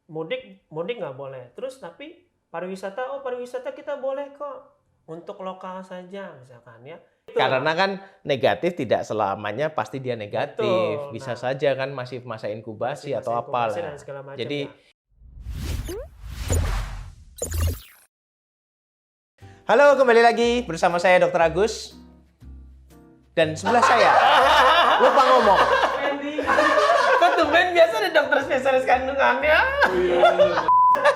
mudik nggak boleh. Terus tapi pariwisata kita boleh kok untuk lokal saja misalkan ya. Karena kan negatif tidak selamanya pasti dia negatif. Betul. Bisa Nah, saja kan masih masa inkubasi masih atau masa inkubasi apalah. dan segala macam Jadi ya. halo, kembali lagi bersama saya Dr. Agus. Dan sebelah saya lupa ngomong. Kok tumben biasa ada dokter spesialis kandungannya.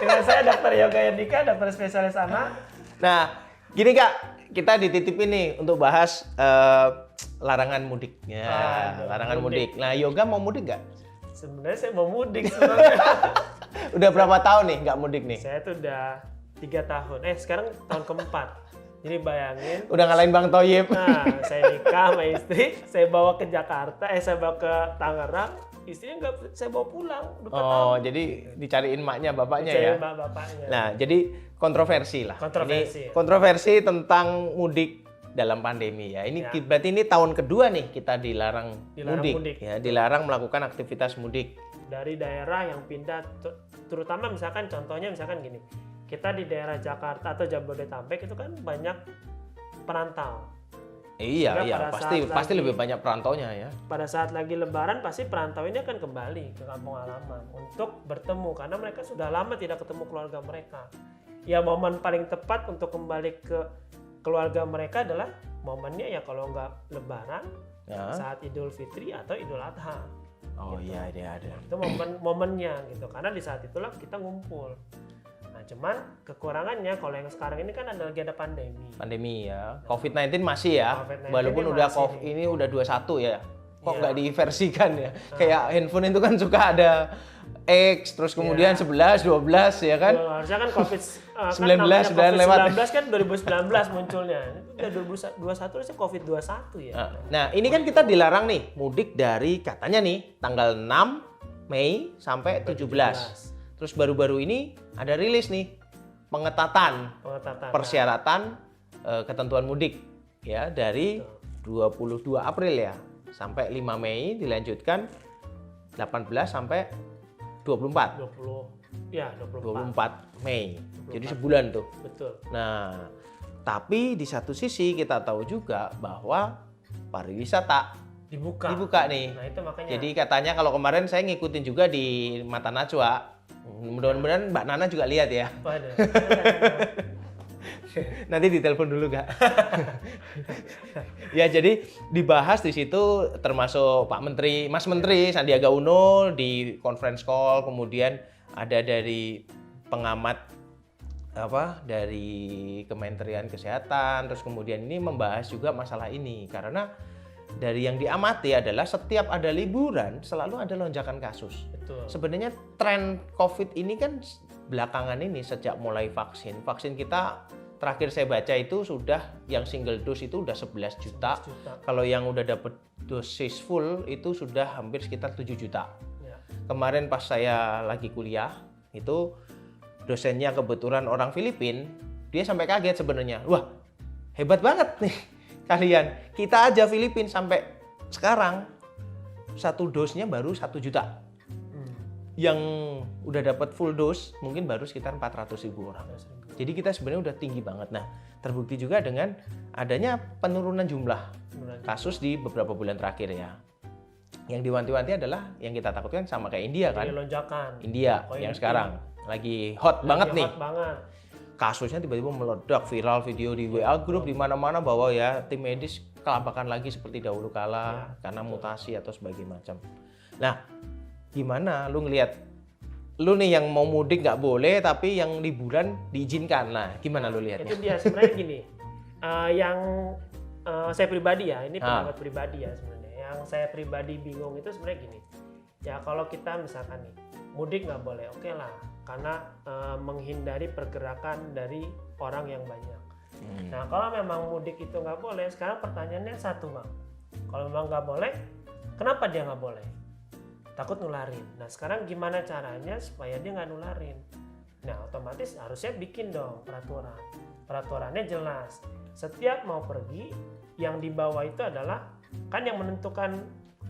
Dengan saya Dr. Yoga Yandika, dokter spesialis anak. Nah, gini Kak, kita dititipin nih untuk bahas larangan mudik. Ya, larangan mudik. Nah, Yoga mau mudik nggak? Sebenarnya saya mau mudik sebenarnya. Udah berapa tahun nih nggak mudik nih? Saya tuh udah 3 tahun. Sekarang tahun keempat. Jadi bayangin. Udah ngalahin Bang Toyib. Nah, saya nikah sama istri, saya bawa ke Jakarta, saya bawa ke Tangerang, istrinya nggak, saya bawa pulang. Oh, jadi dicariin maknya, bapaknya ya? Dicariin bapaknya. Nah, jadi kontroversi lah. Kontroversi. Ini kontroversi tentang mudik dalam pandemi ya. Ini Ya. berarti ini tahun kedua nih kita dilarang mudik. mudik. Ya, dilarang melakukan aktivitas mudik. Dari daerah yang pindah, terutama misalkan contohnya misalkan gini, kita di daerah Jakarta atau Jabodetabek itu kan banyak perantau. Iya, Sehingga iya, pada pasti saat lebih banyak perantaunya ya. Pada saat lagi Lebaran pasti perantau ini akan kembali ke kampung halaman untuk bertemu karena mereka sudah lama tidak ketemu keluarga mereka. Ya momen paling tepat untuk kembali ke keluarga mereka adalah momennya ya kalau nggak Lebaran, Ya. saat Idul Fitri atau Idul Adha. Oh Gitu. iya, dia ada. Itu momennya gitu karena di saat itulah kita ngumpul. Nah cuman kekurangannya kalau yang sekarang ini kan lagi ada pandemi. Pandemi ya. COVID-19 masih ya. COVID-19 Walaupun ini udah masih ini udah 21 ya. Kok Iya. nggak diversikan ya? Kayak handphone itu kan suka ada X, terus kemudian Iya. 11, 12 ya kan? Harusnya kan COVID 19 kan sudah lewat. COVID-19 kan 2019 munculnya. Itu udah 2021 harusnya COVID-21 ya. Nah, ini kan kita dilarang nih mudik dari katanya nih tanggal 6 Mei sampai 17. Terus baru-baru ini ada rilis nih pengetatan Pengetatan. persyaratan ketentuan mudik ya dari 22 April ya sampai 5 Mei dilanjutkan 18 sampai 24. 24 Mei. Jadi sebulan tuh. Betul. Nah, tapi di satu sisi kita tahu juga bahwa pariwisata dibuka nih. Nah, itu makanya. Jadi katanya kalau kemarin saya ngikutin juga di Mata Najwa. Mudah-mudahan Mbak Nana juga lihat ya. Waduh. Nanti ditelepon dulu Kak. Ya, jadi dibahas di situ termasuk Pak Menteri, Mas Menteri Sandiaga Uno di conference call, kemudian ada dari pengamat dari Kementerian Kesehatan, terus kemudian ini membahas juga masalah ini karena dari yang diamati adalah setiap ada liburan selalu ada lonjakan kasus. Betul. Sebenarnya tren COVID ini kan belakangan ini sejak mulai vaksin kita terakhir saya baca itu sudah yang single dose itu udah 11 juta. Kalau yang udah dapet dosis full itu sudah hampir sekitar 7 juta. Ya. Kemarin pas saya lagi kuliah itu dosennya kebetulan orang Filipina, dia sampai kaget sebenarnya. Wah, hebat banget nih kalian. Kita aja Filipina sampai sekarang satu dosnya baru 1 juta. Yang udah dapat full dose mungkin baru sekitar 400.000 orang. Jadi kita sebenarnya udah tinggi banget. Nah, terbukti juga dengan adanya penurunan jumlah kasus di beberapa bulan terakhir ya. Yang diwanti-wanti adalah yang kita takutkan sama kayak India kan. Lonjakan. India yang sekarang lagi hot banget nih. Kasusnya tiba-tiba meledak, viral video di WA group di mana-mana bahwa ya tim medis kelabakan lagi seperti dahulu kala karena mutasi atau sebagainya macam. Nah, gimana lu ngelihat lu nih yang mau mudik nggak boleh tapi yang liburan diizinkan? Nah, gimana lu lihatnya? Itu dia sebenarnya gini. Yang saya pribadi ya, ini pendapat pribadi ya sebenarnya. Yang saya pribadi bingung itu sebenarnya gini. Ya kalau kita misalkan nih mudik nggak boleh, oke lah, karena menghindari pergerakan dari orang yang banyak. Nah kalau memang mudik itu nggak boleh, sekarang pertanyaannya satu Bang. Kalau memang nggak boleh, kenapa dia nggak boleh? Takut nularin. Nah sekarang gimana caranya supaya dia nggak nularin? Nah otomatis harusnya bikin dong peraturan. Peraturannya jelas. Setiap mau pergi, yang dibawa itu adalah kan yang menentukan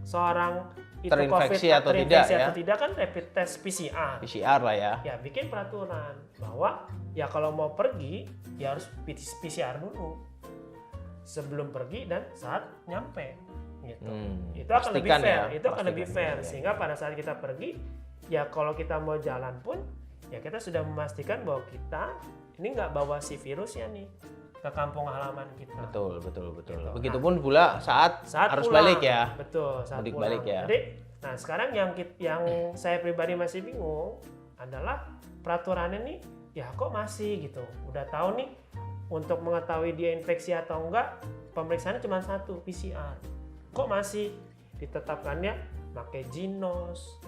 seorang itu terinfeksi COVID atau tidak terinfeksi ya. atau tidak kan rapid test PCR. PCR lah ya. Ya bikin peraturan bahwa ya kalau mau pergi ya harus PCR dulu sebelum pergi dan saat nyampe gitu. Itu akan lebih Pastikan fair, ya, itu akan lebih pastikan, fair ya. sehingga pada saat kita pergi ya kalau kita mau jalan pun ya kita sudah memastikan bahwa kita ini nggak bawa si virusnya nih ke kampung halaman kita. Betul. Gitu. Begitupun pula saat harus pulang, balik ya. Betul, saat Mudik pulang. balik ya. Jadi, nah sekarang yang saya pribadi masih bingung adalah peraturannya nih, ya kok masih gitu. Udah tahu nih untuk mengetahui dia infeksi atau enggak, pemeriksaannya cuma satu, PCR. Kok masih ditetapkannya pakai Ginos,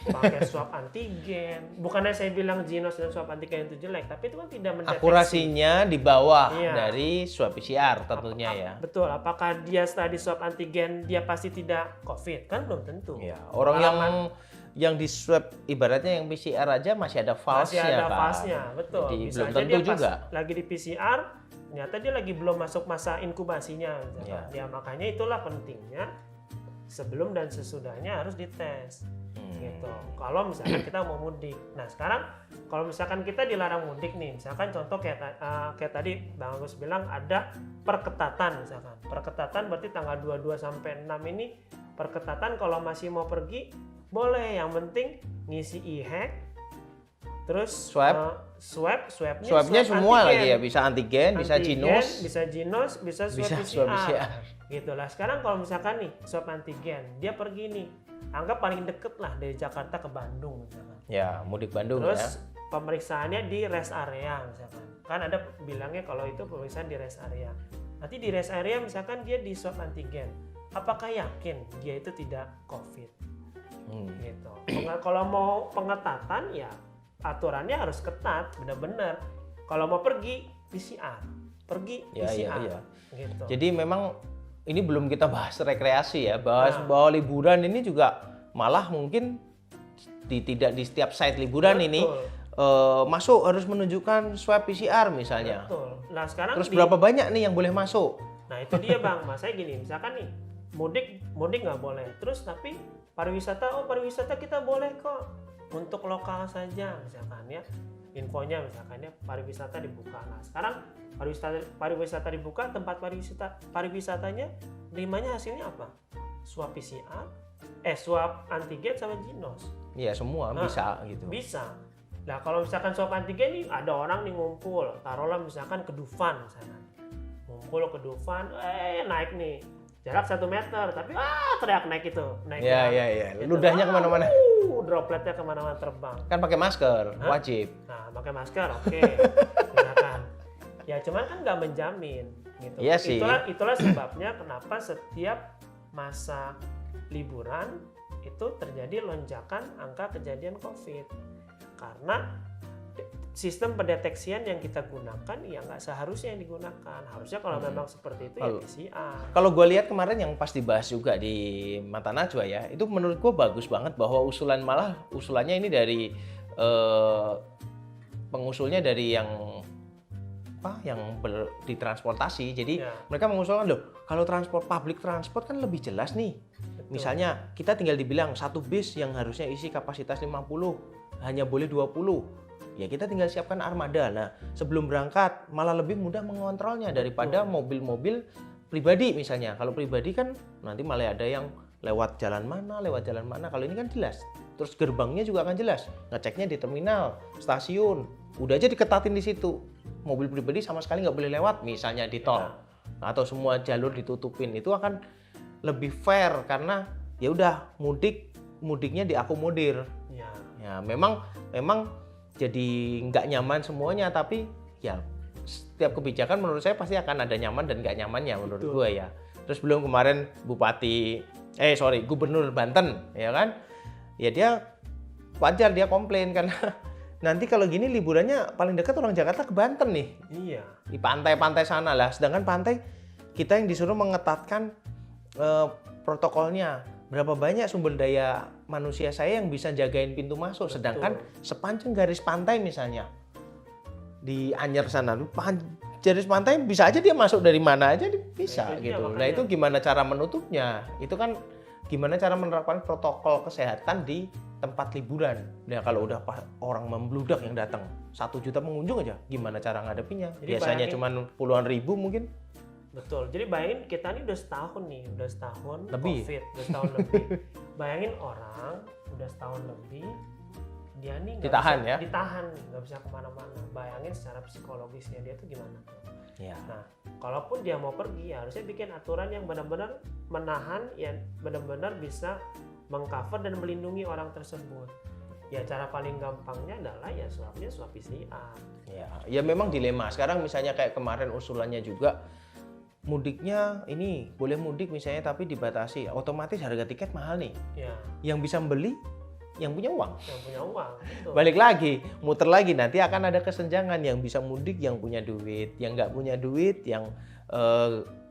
pakai swab antigen? Bukannya saya bilang Ginos dan swab antigen itu jelek, tapi itu kan tidak mendeteksi. Akurasinya di bawah Iya. dari swab PCR tentunya ya. Betul, apakah dia setelah di swab antigen dia pasti tidak COVID? Kan belum tentu. Ya, orang yang di swab ibaratnya yang PCR aja masih ada false-nya masih ada kan. fase-nya, betul. Jadi Bisa belum aja tentu dia pas juga. lagi di PCR, ternyata dia lagi belum masuk masa inkubasinya. Ya. Ya makanya itulah pentingnya sebelum dan sesudahnya harus dites. Gitu. Kalau misalkan kita mau mudik. Nah sekarang kalau misalkan kita dilarang mudik nih, misalkan contoh kayak tadi Bang Agus bilang ada perketatan misalkan. Perketatan berarti tanggal 22 sampai 6 ini perketatan kalau masih mau pergi boleh, yang penting ngisi e-hack, terus swabnya Swabnya swab semua antigen. lagi ya, bisa antigen, bisa Ginos, bisa swab swab PCR. PCR. Gitu lah. Sekarang kalau misalkan nih swab antigen, dia pergi nih, anggap paling deket lah dari Jakarta ke Bandung misalkan. Ya, mudik Bandung Terus ya. pemeriksaannya di rest area misalkan. Kan ada bilangnya kalau itu pemeriksaan di rest area. Nanti di rest area misalkan dia di swab antigen. Apakah yakin dia itu tidak COVID? Gitu. Kalau mau pengetatan ya aturannya harus ketat, benar-benar. Kalau mau pergi PCR, PCR. Gitu. Jadi memang ini belum kita bahas rekreasi ya, bahwa liburan ini juga malah mungkin tidak di setiap site liburan ini masuk harus menunjukkan swab PCR misalnya. Betul. Nah sekarang terus berapa banyak nih yang boleh masuk? Nah itu dia Bang, saya gini, misalkan nih mudik nggak boleh, terus tapi pariwisata kita boleh kok untuk lokal saja misalkan ya, infonya misalkan ya pariwisata dibuka. Nah sekarang pariwisata dibuka, tempat pariwisatanya nerimanya hasilnya apa? Swab PCR, swab antigen sama Ginos. Iya semua bisa gitu. Bisa. Nah kalau misalkan swab antigen nih ada orang nih ngumpul, taruhlah misalkan ke Dufan misalkan, ngumpul ke Dufan, naik nih jarak 1 meter, tapi teriak naik itu, naik. Iya. Ludahnya kemana-mana. Dropletnya kemana-mana terbang. Kan pakai masker, wajib. Nah pakai masker, oke. Misalkan. Ya cuman kan nggak menjamin. Gitu. Iya sih. Itulah sebabnya kenapa setiap masa liburan itu terjadi lonjakan angka kejadian COVID. Karena sistem pendeteksian yang kita gunakan ya nggak seharusnya yang digunakan. Harusnya kalau memang seperti itu ya PCR. Kalau gue lihat kemarin yang pas dibahas juga di Mata Najwa ya, itu menurut gue bagus banget bahwa usulannya ini dari pengusulnya dari yang di transportasi. Jadi mereka mengusulkan loh, kalau public transport kan lebih jelas nih. Betul. Misalnya kita tinggal dibilang satu bis yang harusnya isi kapasitas 50 hanya boleh 20. Ya kita tinggal siapkan armada. Nah sebelum berangkat malah lebih mudah mengontrolnya daripada mobil-mobil pribadi misalnya. Kalau pribadi kan nanti malah ada yang lewat jalan mana. Kalau ini kan jelas. Terus gerbangnya juga akan jelas. Ngeceknya di terminal, stasiun. Udah aja diketatin di situ. Mobil pribadi sama sekali nggak boleh lewat misalnya di tol. Atau semua jalur ditutupin. Itu akan lebih fair karena ya udah mudiknya diakomodir. Ya memang jadi nggak nyaman semuanya, tapi ya setiap kebijakan menurut saya pasti akan ada nyaman dan nggak nyamannya menurut gue ya. Terus belum kemarin Gubernur Banten ya kan, ya dia wajar dia komplain karena nanti kalau gini liburannya paling dekat orang Jakarta ke Banten nih. Iya. Di pantai-pantai sana lah, sedangkan pantai kita yang disuruh mengetatkan protokolnya. Berapa banyak sumber daya manusia saya yang bisa jagain pintu masuk. Sedangkan sepanjang garis pantai misalnya di Anyer sana, garis pantai bisa aja dia masuk dari mana aja bisa gitu. Nah itu gimana cara menutupnya? Itu kan gimana cara menerapkan protokol kesehatan di tempat liburan. Nah kalau udah orang membludak yang datang 1 juta pengunjung aja, gimana cara ngadepinnya? Jadi Biasanya bayangin, cuma puluhan ribu mungkin. betul. Jadi bayangin kita ini udah setahun Lebih. COVID, udah setahun lebih. Bayangin orang udah setahun lebih, dia nih Ditahan ya? Ditahan, nggak bisa kemana-mana. Bayangin secara psikologisnya dia tuh gimana? Ya. Nah, kalaupun dia mau pergi, ya harusnya bikin aturan yang benar-benar menahan, yang benar-benar bisa mengcover dan melindungi orang tersebut. Ya cara paling gampangnya adalah ya swabnya swab PCR. Ya memang dilema. Sekarang misalnya kayak kemarin usulannya juga mudiknya ini boleh mudik misalnya tapi dibatasi, otomatis harga tiket mahal nih. Ya, Yang bisa beli yang punya uang. yang punya uang. Betul. Balik lagi, muter lagi, nanti akan ada kesenjangan, yang bisa mudik yang punya duit, yang nggak punya duit, yang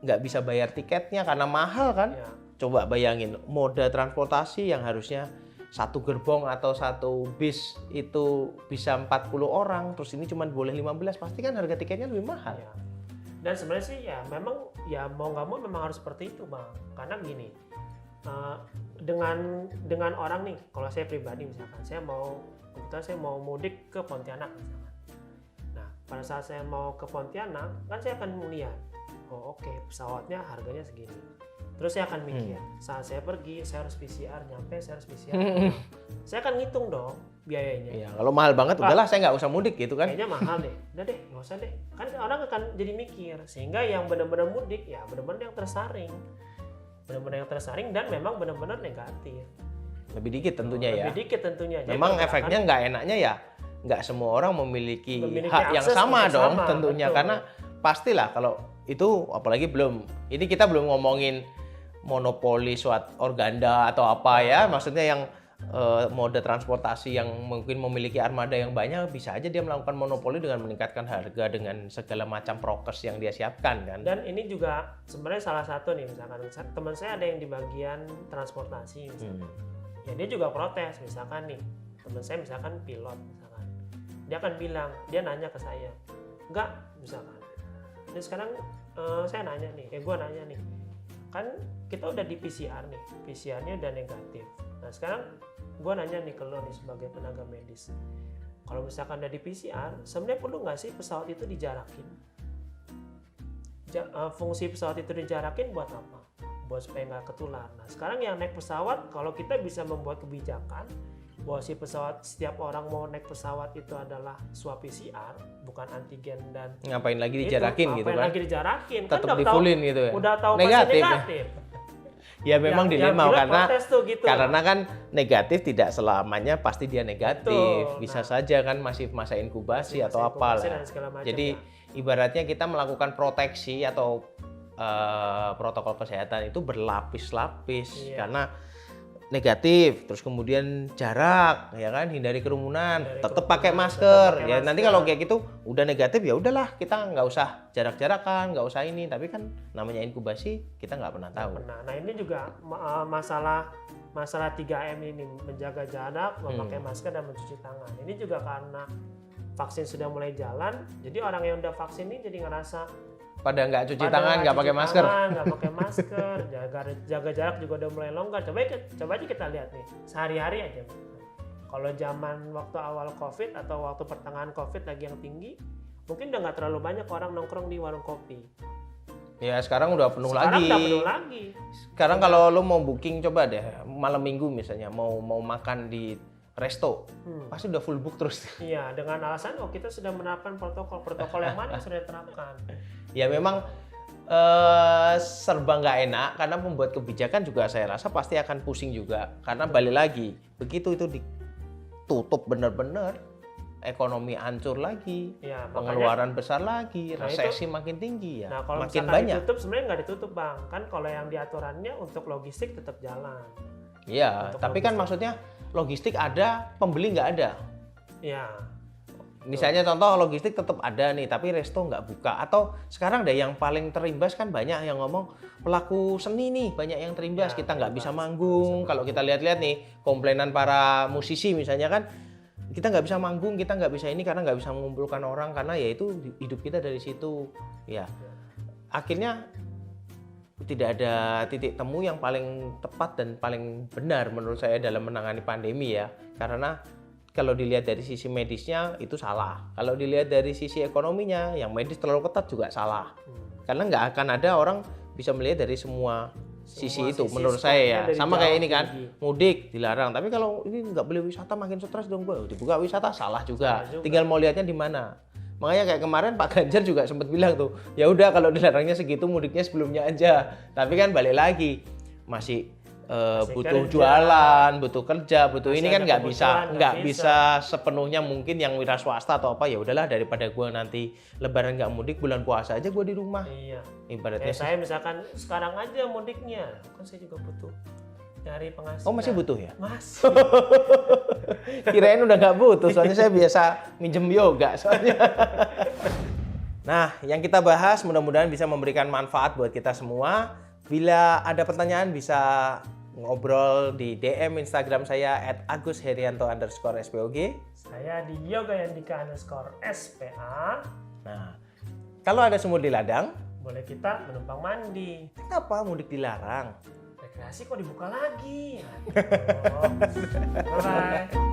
nggak bisa bayar tiketnya karena mahal kan. Ya. Coba bayangin, moda transportasi yang harusnya satu gerbong atau satu bis itu bisa 40 orang, terus ini cuma boleh 15, pasti kan harga tiketnya lebih mahal. Ya. Dan sebenarnya sih ya memang ya mau nggak mau memang harus seperti itu Bang. Karena gini, dengan orang nih, kalau saya pribadi misalkan, kebetulan saya mau mudik ke Pontianak misalkan. Nah pada saat saya mau ke Pontianak, kan saya akan melihat, oh oke, pesawatnya harganya segini. Terus saya akan mikir, saat saya pergi, saya harus PCR, nyampe saya harus PCR. Saya akan ngitung dong biayanya. Ya, kalau mahal banget, udahlah saya nggak usah mudik gitu kan. Kayaknya mahal deh, udah deh, nggak usah deh. Kan orang akan jadi mikir, sehingga yang benar-benar mudik, ya benar-benar yang tersaring. Benar-benar yang tersaring dan memang benar-benar negatif. Lebih dikit tentunya ya. Lebih dikit tentunya. Jadi Memang pergerakan- efeknya nggak enaknya ya, nggak semua orang memiliki Memiliki hak yang akses sama untuk dong sama, tentunya. betul. Karena pastilah kalau itu, apalagi ini kita belum ngomongin monopoli suatu organda atau apa ya, maksudnya yang moda transportasi yang mungkin memiliki armada yang banyak, bisa aja dia melakukan monopoli dengan meningkatkan harga dengan segala macam prokes yang dia siapkan kan. Dan ini juga sebenarnya salah satu nih, misalkan teman saya ada yang di bagian transportasi misalkan. Ya dia juga protes, misalkan nih teman saya misalkan pilot misalkan, dia akan bilang, dia nanya ke saya, enggak misalkan, ini sekarang saya nanya nih, gue nanya nih, kan kita udah di PCR nih, PCR-nya udah negatif. Nah sekarang gue nanya nih ke lo nih sebagai tenaga medis, kalau misalkan udah di PCR, sebenarnya perlu nggak sih pesawat itu dijarakin? Fungsi pesawat itu dijarakin buat apa? Buat supaya nggak ketular. Nah sekarang yang naik pesawat, kalau kita bisa membuat kebijakan bahwa si pesawat, setiap orang mau naik pesawat itu adalah swab PCR, bukan antigen dan Ngapain lagi dijarakin gitu kan? lagi dijarakin? Tetap udah di-fullin gitu ya? Udah tahu Negatif pasti ya? negatif. Ya memang dilema pilot karena protes tuh gitu. karena kan negatif tidak selamanya pasti dia negatif. Betul. Bisa Nah. saja kan masih masa inkubasi Masih atau masa apa inkubasi lah. dan segala macam, Jadi ya. ibaratnya kita melakukan proteksi atau protokol kesehatan itu berlapis-lapis Iya. karena negatif, terus kemudian jarak, ya kan, hindari kerumunan, tetap pakai masker. Ya nanti kalau kayak gitu udah negatif ya udahlah, kita nggak usah jarak-jarakan, nggak usah ini. Tapi kan namanya inkubasi kita nggak pernah tahu. Nah ini juga masalah 3M ini, menjaga jarak, memakai masker dan mencuci tangan. Ini juga karena vaksin sudah mulai jalan, jadi orang yang udah vaksin ini jadi ngerasa Pada nggak cuci tangan, nggak pakai masker. nggak pakai masker, jaga jarak juga udah mulai longgar. Coba aja kita lihat nih, sehari-hari aja. Kalau zaman waktu awal COVID atau waktu pertengahan COVID lagi yang tinggi, mungkin udah nggak terlalu banyak orang nongkrong di warung kopi. Ya sekarang udah penuh Sekarang lagi. udah penuh lagi. Sekarang kalau lo mau booking, coba deh malam minggu misalnya mau makan di resto, pasti udah full book terus. Iya, dengan alasan kita sudah menerapkan protokol yang mana yang sudah diterapkan. Ya memang serba nggak enak karena pembuat kebijakan juga saya rasa pasti akan pusing juga karena balik lagi begitu itu ditutup benar-benar, ekonomi hancur lagi, Ya, pengeluaran besar lagi, Nah, resesi makin tinggi ya, Nah, kalau makin misalkan banyak. ditutup, sebenarnya nggak ditutup Bang. Kan kalau yang diaturannya untuk logistik tetap jalan. Iya, Untuk tapi kan logistik. maksudnya logistik ada, pembeli nggak ada. Ya, Misalnya contoh logistik tetap ada nih, tapi resto nggak buka. Atau sekarang deh yang paling terimbas kan banyak yang ngomong pelaku seni nih, banyak yang terimbas. Ya, Kita nggak bisa terimbas. manggung. Kalau kita lihat-lihat nih, komplainan para musisi misalnya kan, kita nggak bisa manggung, kita nggak bisa ini karena nggak bisa mengumpulkan orang karena ya itu hidup kita dari situ. Ya, akhirnya tidak ada titik temu yang paling tepat dan paling benar menurut saya dalam menangani pandemi ya. Karena kalau dilihat dari sisi medisnya itu salah. Kalau dilihat dari sisi ekonominya, yang medis terlalu ketat juga salah. Karena nggak akan ada orang bisa melihat dari semua sisi itu menurut saya ya. Sama kayak ini kan, mudik dilarang. Tapi kalau ini nggak boleh wisata makin stres dong gue. Dibuka wisata salah juga. Tinggal mau lihatnya di mana. Makanya kayak kemarin Pak Ganjar juga sempat bilang tuh, ya udah kalau dilarangnya segitu mudiknya sebelumnya aja. Tapi kan balik lagi masih butuh kerja, jualan, butuh kerja, butuh ini kan nggak bisa sepenuhnya mungkin yang wira swasta atau apa. Ya udahlah daripada gue nanti Lebaran nggak mudik, bulan puasa aja gue di rumah. Iya. Ibaratnya saya misalkan sekarang aja mudiknya, kan saya juga butuh nyari penghasilan. Oh masih butuh ya? Masih. Kirain udah nggak butuh, soalnya saya biasa minjem yoga soalnya. Nah, yang kita bahas mudah-mudahan bisa memberikan manfaat buat kita semua. Bila ada pertanyaan bisa ngobrol di DM Instagram saya @agusherianto_spog. Saya di yoga_yandika_spa. Nah, kalau ada sumur di ladang, boleh kita menumpang mandi. Kenapa mudik dilarang? Rekreasi kok dibuka lagi? Bye.